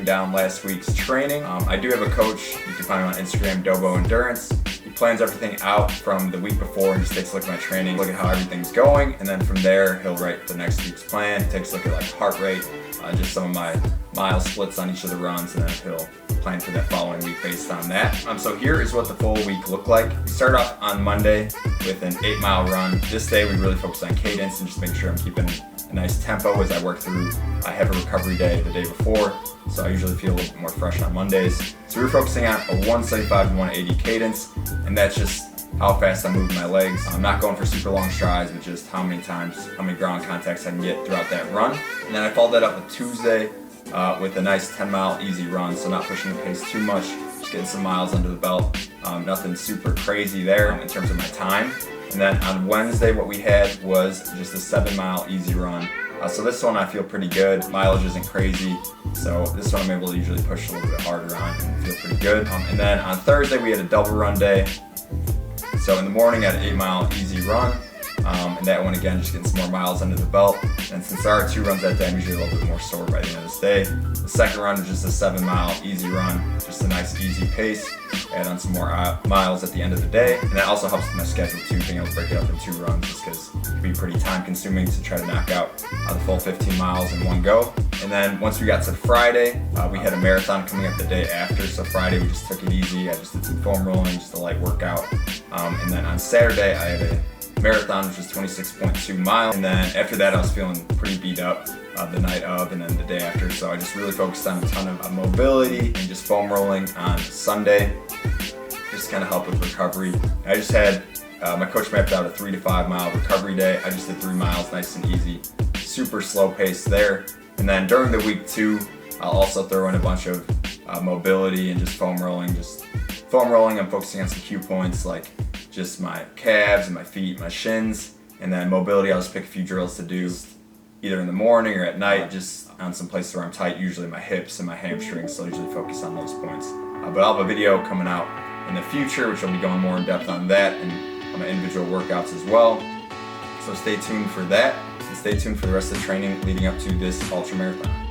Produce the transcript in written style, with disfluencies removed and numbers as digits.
breaking down last week's training. I do have a coach. You can find him on Instagram, Dobo Endurance. He plans everything out from the week before and just takes a look at my training, look at how everything's going, and then from there he'll write the next week's plan. He takes a look at like heart rate, just some of my mile splits on each of the runs, and then he'll plan for that following week based on that. So here is what the full week looked like. We start off on Monday with an 8-mile run. This day we really focus on cadence and just make sure I'm keeping a nice tempo as I work through. I have a recovery day the day before, so I usually feel a little bit more fresh on Mondays. So we're focusing on a 175 to 180 cadence, and that's just how fast I'm moving my legs. I'm not going for super long strides, but just how many ground contacts I can get throughout that run. And then I followed that up with Tuesday with a nice 10-mile easy run, so not pushing the pace too much, just getting some miles under the belt. Nothing super crazy there in terms of my time. And then on Wednesday, what we had was just a 7-mile easy run. So this one I feel pretty good. Mileage isn't crazy, so this one I'm able to usually push a little bit harder on and feel pretty good. And then on Thursday, we had a double run day. So in the morning, I had an 8-mile easy run, and that one again, just getting some more miles under the belt. And since there are 2 runs that day, I'm usually a little bit more sore by the end of this day. The second run is just a 7-mile easy run, just a nice easy pace. Add on some more miles at the end of the day, and that also helps with my schedule too, being able to break it up in 2 runs, just because it can be pretty time consuming to try to knock out the full 15 miles in one go. And then once we got to Friday, we had a marathon coming up the day after, so Friday we just took it easy. I just did some foam rolling, just a light workout. And then on Saturday I had a marathon, which was 26.2 miles, and then after that I was feeling pretty beat up the night of and then the day after, so I just really focused on a ton of mobility and just foam rolling on Sunday, just kind of help with recovery. I just had my coach mapped out a 3 to 5 mile recovery day. I just did 3 miles, nice and easy, super slow pace there. And then during the week too, I'll also throw in a bunch of mobility and just foam rolling. I'm focusing on some cue points like just my calves and my feet, my shins, and then mobility I'll just pick a few drills to do either in the morning or at night, just on some places where I'm tight, usually my hips and my hamstrings, so I usually focus on those points. But I'll have a video coming out in the future, which will be going more in depth on that and on my individual workouts as well. So stay tuned for that, and stay tuned for the rest of the training leading up to this ultra marathon.